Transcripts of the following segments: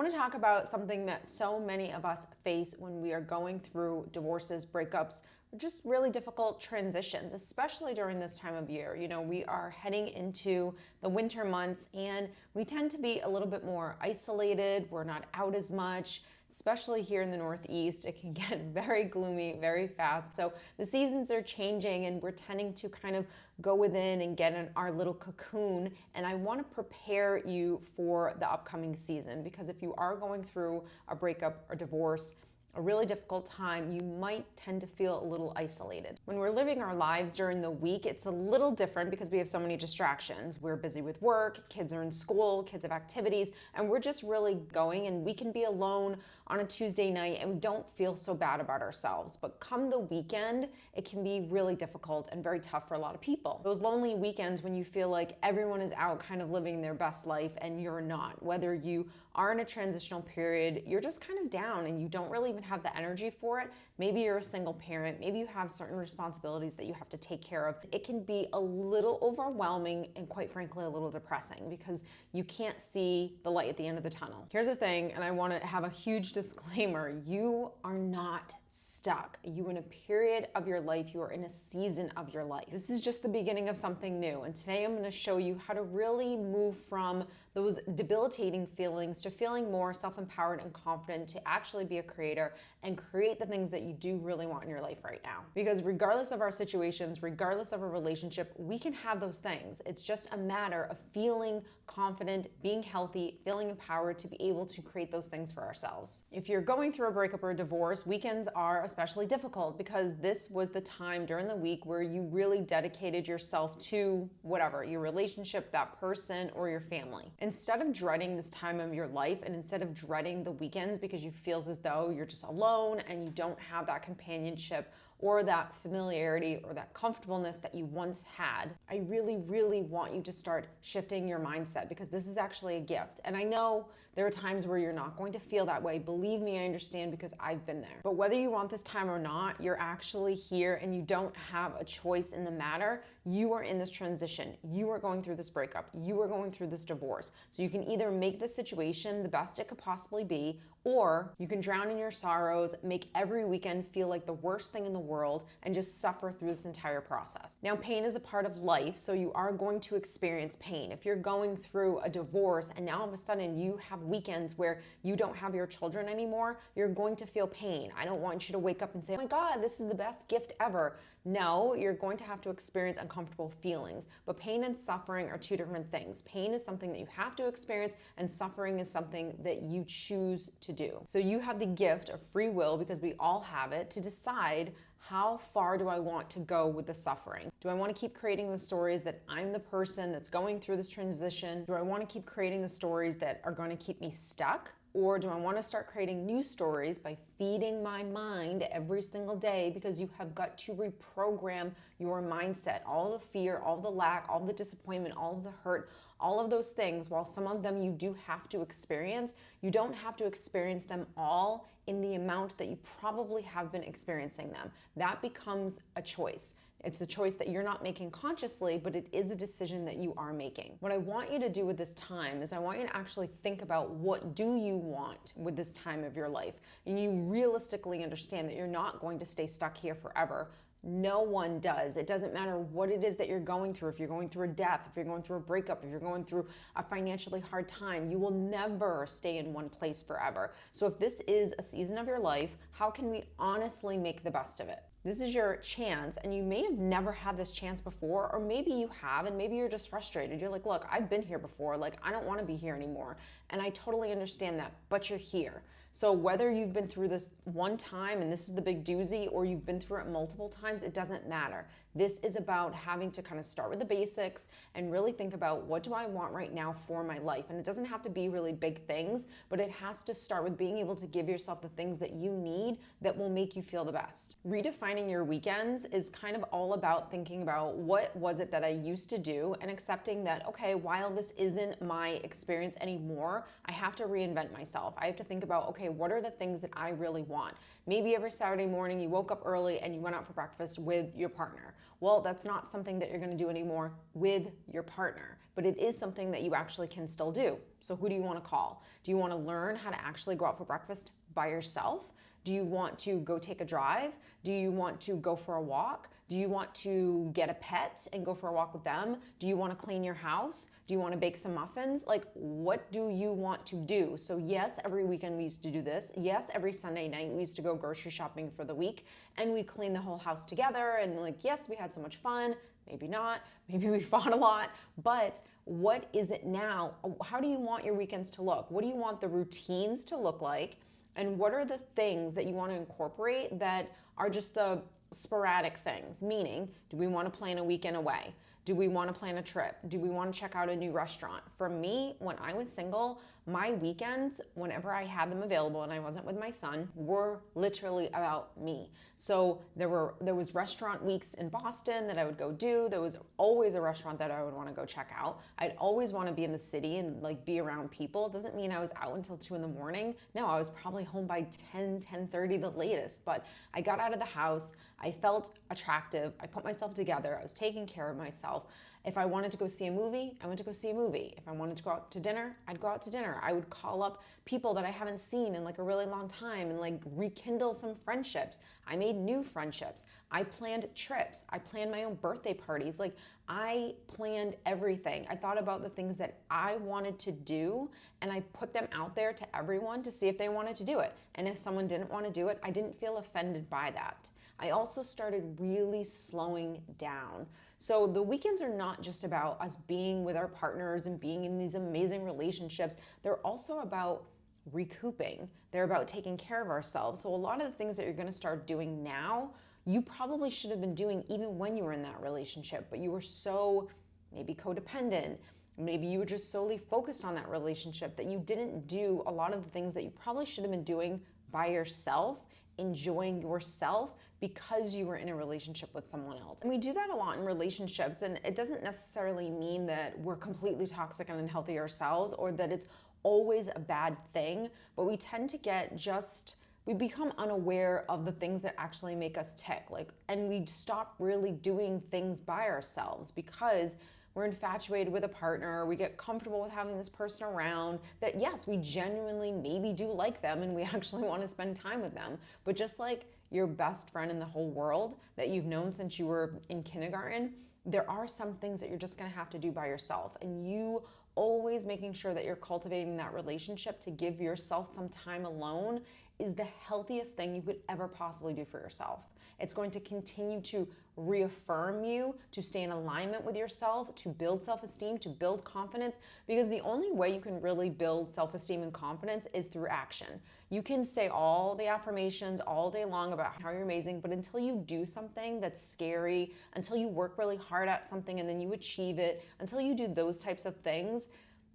want to talk about something that so many of us face when we are going through divorces, breakups, or just really difficult transitions, especially during this time of year. You know, we are heading into the winter months and we tend to be a little bit more isolated. We're not out as much. Especially here in the Northeast, it can get very gloomy very fast. So the seasons are changing and we're tending to kind of go within and get in our little cocoon. And I want to prepare you for the upcoming season, because if you are going through a breakup or divorce, a really difficult time, you might tend to feel a little isolated. When we're living our lives during the week, it's a little different because we have so many distractions. We're busy with work, kids are in school, kids have activities, and we're just really going, and we can be alone on a Tuesday night and we don't feel so bad about ourselves. But come the weekend, it can be really difficult and very tough for a lot of people. Those lonely weekends when you feel like everyone is out kind of living their best life and you're not. Whether you are in a transitional period, you're just kind of down and you don't really even have the energy for it. Maybe you're a single parent, maybe you have certain responsibilities that you have to take care of. It can be a little overwhelming and quite frankly a little depressing because you can't see the light at the end of the tunnel. Here's the thing, and I want to have a huge disclaimer: you are not stuck. You are in a period of your life, you are in a season of your life. This is just the beginning of something new, and today I'm going to show you how to really move from those debilitating feelings to feeling more self-empowered and confident to actually be a creator and create the things that you do really want in your life right now. Because regardless of our situations, regardless of our relationship, we can have those things. It's just a matter of feeling confident, being healthy, feeling empowered to be able to create those things for ourselves. If you're going through a breakup or a divorce, weekends are especially difficult because this was the time during the week where you really dedicated yourself to whatever, your relationship, that person, or your family. Instead of dreading this time of your life and instead of dreading the weekends because you feel as though you're just alone and you don't have that companionship or that familiarity or that comfortableness that you once had, I really, really want you to start shifting your mindset, because this is actually a gift. And I know there are times where you're not going to feel that way. Believe me, I understand, because I've been there. But whether you want this time or not, you're actually here and you don't have a choice in the matter. You are in this transition. You are going through this breakup. You are going through this divorce. So you can either make the situation the best it could possibly be, or you can drown in your sorrows, make every weekend feel like the worst thing in the world, and just suffer through this entire process. Now, pain is a part of life, so you are going to experience pain. If you're going through a divorce and now all of a sudden you have weekends where you don't have your children anymore, you're going to feel pain. I don't want you to wake up and say, oh my God, this is the best gift ever. No, you're going to have to experience uncomfortable feelings. But pain and suffering are two different things. Pain is something that you have to experience, and suffering is something that you choose to do. So you have the gift of free will, because we all have it, to decide, how far do I want to go with the suffering? Do I want to keep creating the stories that I'm the person that's going through this transition? Do I want to keep creating the stories that are going to keep me stuck? Or do I want to start creating new stories by feeding my mind every single day? Because you have got to reprogram your mindset. All the fear, all the lack, all the disappointment, all of the hurt, all of those things, while some of them you do have to experience, you don't have to experience them all in the amount that you probably have been experiencing them. That becomes a choice. It's a choice that you're not making consciously, but it is a decision that you are making. What I want you to do with this time is I want you to actually think about, what do you want with this time of your life? And you realistically understand that you're not going to stay stuck here forever. No one does. It doesn't matter what it is that you're going through. If you're going through a death, if you're going through a breakup, if you're going through a financially hard time, you will never stay in one place forever. So if this is a season of your life, how can we honestly make the best of it? This is your chance, and you may have never had this chance before, or maybe you have, and maybe you're just frustrated. You're like, look, I've been here before, like I don't want to be here anymore. And I totally understand that, but you're here. So whether you've been through this one time and this is the big doozy, or you've been through it multiple times, it doesn't matter. This is about having to kind of start with the basics and really think about, what do I want right now for my life? And it doesn't have to be really big things, but it has to start with being able to give yourself the things that you need that will make you feel the best. Redefining your weekends is kind of all about thinking about, what was it that I used to do, and accepting that, okay, while this isn't my experience anymore, I have to reinvent myself. I have to think about, okay, what are the things that I really want? Maybe every Saturday morning you woke up early and you went out for breakfast with your partner. Well, that's not something that you're going to do anymore with your partner, but it is something that you actually can still do. So who do you want to call? Do you want to learn how to actually go out for breakfast by yourself? Do you want to go take a drive? Do you want to go for a walk? Do you want to get a pet and go for a walk with them? Do you want to clean your house? Do you want to bake some muffins? Like, what do you want to do? So yes, every weekend we used to do this. Yes, every Sunday night we used to go grocery shopping for the week and we'd clean the whole house together. And like, yes, we had so much fun. Maybe not. Maybe we fought a lot. But what is it now? How do you want your weekends to look? What do you want the routines to look like? And what are the things that you want to incorporate that are just the sporadic things? Meaning, do we want to plan a weekend away? Do we want to plan a trip? Do we want to check out a new restaurant? For me, when I was single, my weekends, whenever I had them available and I wasn't with my son, were literally about me. So there was restaurant weeks in Boston that I would go do. There was always a restaurant that I would want to go check out. I'd always want to be in the city and like be around people. It doesn't mean I was out until 2 a.m. No, I was probably home by 10:30 the latest, but I got out of the house. I felt attractive. I put myself together. I was taking care of myself. If I wanted to go see a movie, I went to go see a movie. If I wanted to go out to dinner, I'd go out to dinner. I would call up people that I haven't seen in like a really long time and like rekindle some friendships. I made new friendships. I planned trips. I planned my own birthday parties. Like, I planned everything. I thought about the things that I wanted to do and I put them out there to everyone to see if they wanted to do it. And if someone didn't want to do it, I didn't feel offended by that. I also started really slowing down. So the weekends are not just about us being with our partners and being in these amazing relationships. They're also about recouping. They're about taking care of ourselves. So a lot of the things that you're going to start doing now, you probably should have been doing even when you were in that relationship, but you were so maybe codependent. Maybe you were just solely focused on that relationship that you didn't do a lot of the things that you probably should have been doing by yourself, enjoying yourself, because you were in a relationship with someone else. And we do that a lot in relationships, and it doesn't necessarily mean that we're completely toxic and unhealthy ourselves or that it's always a bad thing, but we tend to we become unaware of the things that actually make us tick, and we stop really doing things by ourselves because we're infatuated with a partner, we get comfortable with having this person around, that yes, we genuinely maybe do like them and we actually want to spend time with them. But just like your best friend in the whole world that you've known since you were in kindergarten, there are some things that you're just going to have to do by yourself. And you always making sure that you're cultivating that relationship to give yourself some time alone is the healthiest thing you could ever possibly do for yourself. It's going to continue to reaffirm you, to stay in alignment with yourself, to build self-esteem, to build confidence, because the only way you can really build self-esteem and confidence is through action. You can say all the affirmations all day long about how you're amazing, but until you do something that's scary, until you work really hard at something and then you achieve it, until you do those types of things,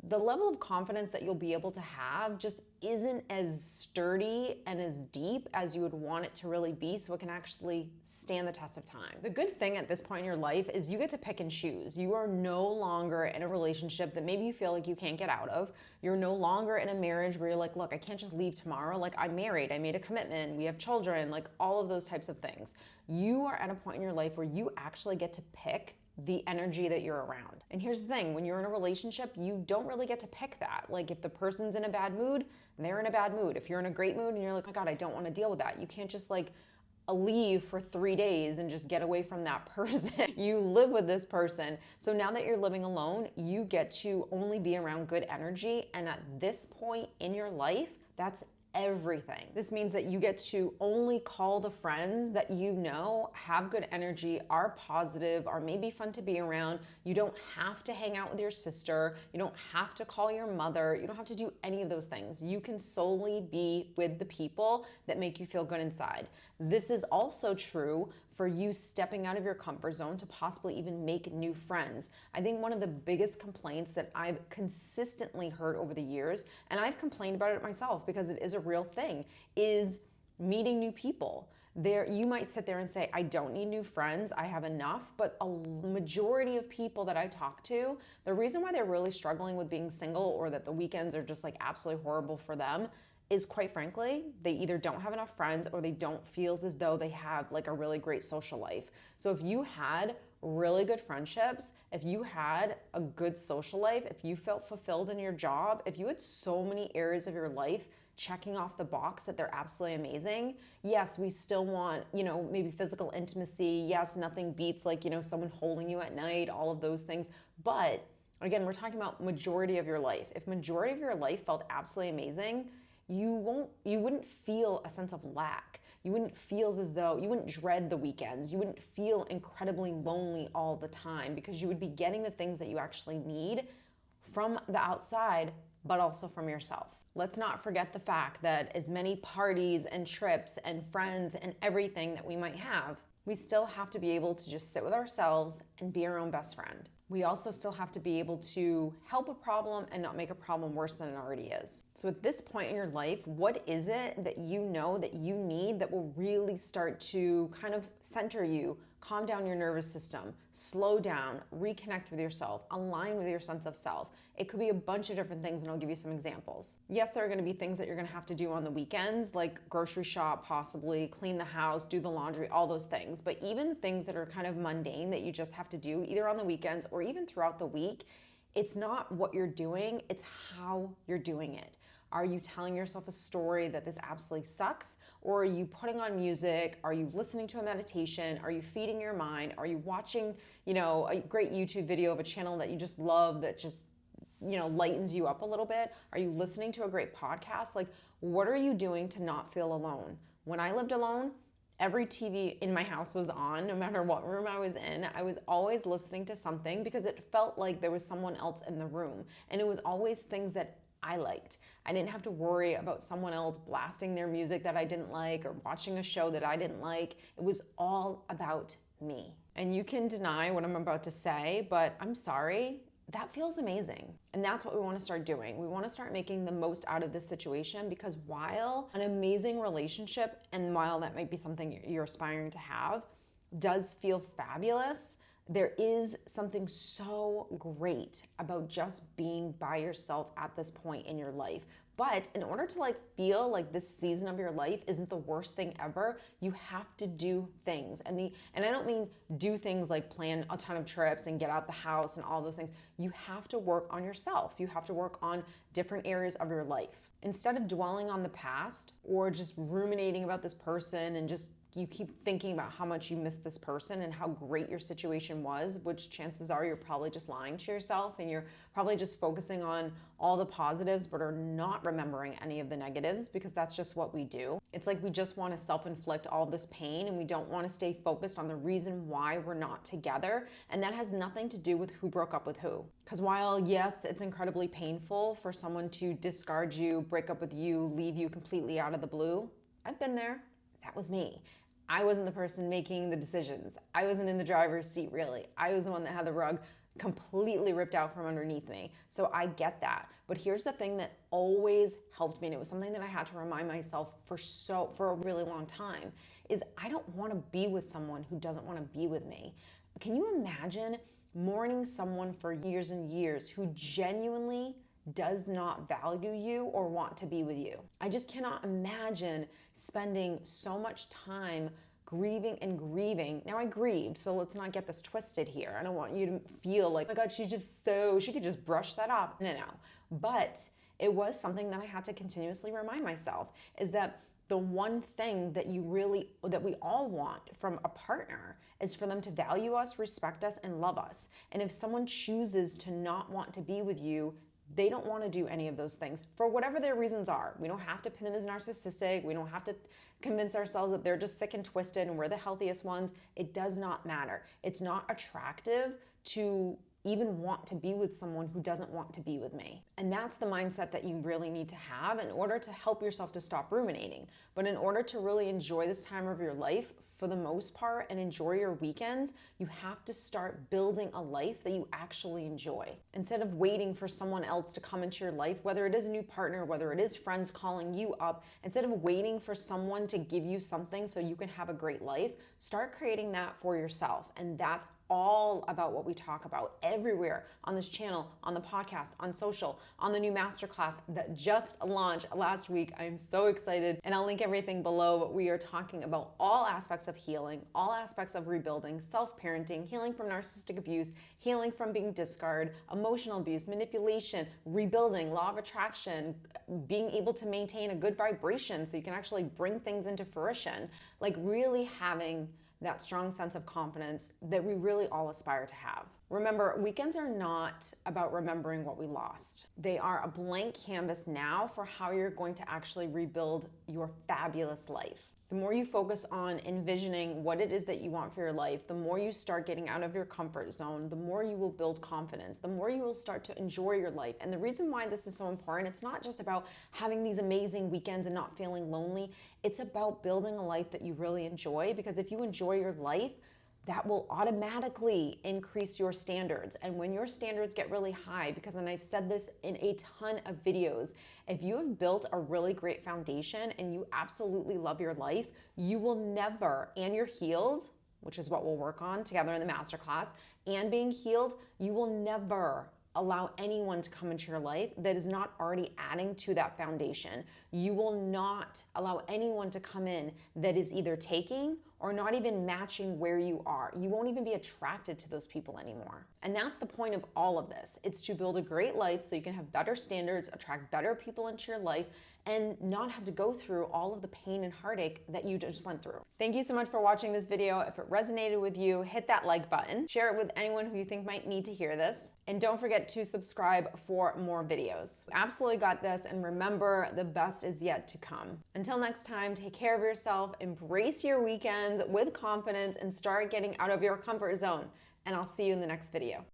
the level of confidence that you'll be able to have just isn't as sturdy and as deep as you would want it to really be, so it can actually stand the test of time. The good thing at this point in your life is you get to pick and choose. You are no longer in a relationship that maybe you feel like you can't get out of. You're no longer in a marriage where you're like, look, I can't just leave tomorrow. Like, I'm married, I made a commitment, we have children, like all of those types of things. You are at a point in your life where you actually get to pick the energy that you're around. And here's the thing, when you're in a relationship, you don't really get to pick that. Like, if the person's in a bad mood, they're in a bad mood. If you're in a great mood and you're like, oh God, I don't want to deal with that. You can't just like leave for 3 days and just get away from that person. You live with this person. So now that you're living alone, you get to only be around good energy. And at this point in your life, that's everything. This means that you get to only call the friends that you know have good energy, are positive, are maybe fun to be around. You don't have to hang out with your sister. You don't have to call your mother. You don't have to do any of those things. You can solely be with the people that make you feel good inside. This is also true for you stepping out of your comfort zone to possibly even make new friends. I think one of the biggest complaints that I've consistently heard over the years, and I've complained about it myself because it is a real thing, is meeting new people. You might sit there and say, I don't need new friends, I have enough, but a majority of people that I talk to, the reason why they're really struggling with being single or that the weekends are just like absolutely horrible for them is, quite frankly, they either don't have enough friends or they don't feel as though they have like a really great social life. So if you had really good friendships, if you had a good social life, if you felt fulfilled in your job, if you had so many areas of your life checking off the box that they're absolutely amazing, yes, we still want, maybe physical intimacy. Yes, nothing beats like, someone holding you at night, all of those things. But again, we're talking about majority of your life. If majority of your life felt absolutely amazing, you wouldn't feel a sense of lack. You wouldn't feel as though, you wouldn't dread the weekends. You wouldn't feel incredibly lonely all the time because you would be getting the things that you actually need from the outside, but also from yourself. Let's not forget the fact that as many parties and trips and friends and everything that we might have, we still have to be able to just sit with ourselves and be our own best friend. We also still have to be able to help a problem and not make a problem worse than it already is. So at this point in your life, what is it that you know that you need that will really start to kind of center you, calm down your nervous system, slow down, reconnect with yourself, align with your sense of self? It could be a bunch of different things, and I'll give you some examples. Yes, there are going to be things that you're going to have to do on the weekends, like grocery shop, possibly clean the house, do the laundry, all those things. But even things that are kind of mundane that you just have to do either on the weekends or even throughout the week, it's not what you're doing, it's how you're doing it. Are you telling yourself a story that this absolutely sucks? Or are you putting on music? Are you listening to a meditation? Are you feeding your mind? Are you watching, a great YouTube video of a channel that you just love that just, lightens you up a little bit? Are you listening to a great podcast? Like, what are you doing to not feel alone? When I lived alone, every TV in my house was on, no matter what room I was in. I was always listening to something because it felt like there was someone else in the room. And it was always things that I liked. I didn't have to worry about someone else blasting their music that I didn't like or watching a show that I didn't like. It was all about me. And you can deny what I'm about to say, but I'm sorry, that feels amazing. And that's what we want to start doing. We want to start making the most out of this situation, because while an amazing relationship, and while that might be something you're aspiring to have, does feel fabulous, there is something so great about just being by yourself at this point in your life. But in order to feel like this season of your life isn't the worst thing ever, you have to do things. And I don't mean do things like plan a ton of trips and get out the house and all those things. You have to work on yourself. You have to work on different areas of your life. Instead of dwelling on the past or just ruminating about this person and just you keep thinking about how much you missed this person and how great your situation was, which chances are you're probably just lying to yourself and you're probably just focusing on all the positives but are not remembering any of the negatives, because that's just what we do. It's like we just want to self-inflict all this pain and we don't want to stay focused on the reason why we're not together. And that has nothing to do with who broke up with who. Because while yes, it's incredibly painful for someone to discard you, break up with you, leave you completely out of the blue, I've been there. That was me. I wasn't the person making the decisions. I wasn't in the driver's seat, really. I was the one that had the rug completely ripped out from underneath me. So I get that. But here's the thing that always helped me, and it was something that I had to remind myself for a really long time, is I don't want to be with someone who doesn't want to be with me. Can you imagine mourning someone for years and years who genuinely does not value you or want to be with you? I just cannot imagine spending so much time grieving and grieving. Now I grieved, so let's not get this twisted here. I don't want you to feel like, oh my God, she could just brush that off. No. But it was something that I had to continuously remind myself, is that the one thing that we all want from a partner is for them to value us, respect us, and love us. And if someone chooses to not want to be with you, they don't want to do any of those things for whatever their reasons are. We don't have to pin them as narcissistic. We don't have to convince ourselves that they're just sick and twisted and we're the healthiest ones. It does not matter. It's not attractive to even want to be with someone who doesn't want to be with me. And that's the mindset that you really need to have in order to help yourself to stop ruminating. But in order to really enjoy this time of your life for the most part and enjoy your weekends, you have to start building a life that you actually enjoy. Instead of waiting for someone else to come into your life, whether it is a new partner, whether it is friends calling you up, instead of waiting for someone to give you something so you can have a great life, start creating that for yourself. And that's all about what we talk about everywhere on this channel, on the podcast, on social. on the new Masterclass that just launched last week. I'm so excited, and I'll link everything below. But we are talking about all aspects of healing, all aspects of rebuilding, self-parenting, healing from narcissistic abuse, healing from being discarded, emotional abuse, manipulation, rebuilding, law of attraction, being able to maintain a good vibration so you can actually bring things into fruition, like really having that strong sense of confidence that we really all aspire to have. Remember, weekends are not about remembering what we lost. They are a blank canvas now for how you're going to actually rebuild your fabulous life. The more you focus on envisioning what it is that you want for your life, the more you start getting out of your comfort zone, the more you will build confidence, the more you will start to enjoy your life. And the reason why this is so important, it's not just about having these amazing weekends and not feeling lonely. It's about building a life that you really enjoy, because if you enjoy your life, that will automatically increase your standards. And when your standards get really high, because, and I've said this in a ton of videos, if you have built a really great foundation and you absolutely love your life, you will never, and you're healed, which is what we'll work on together in the masterclass, and being healed, you will never allow anyone to come into your life that is not already adding to that foundation. You will not allow anyone to come in that is either taking or not even matching where you are. You won't even be attracted to those people anymore. And that's the point of all of this. It's to build a great life so you can have better standards, attract better people into your life, and not have to go through all of the pain and heartache that you just went through. Thank you so much for watching this video. If it resonated with you, hit that like button, share it with anyone who you think might need to hear this, and don't forget to subscribe for more videos. You absolutely got this, and remember, the best is yet to come. Until next time, take care of yourself, embrace your weekends with confidence, and start getting out of your comfort zone. And I'll see you in the next video.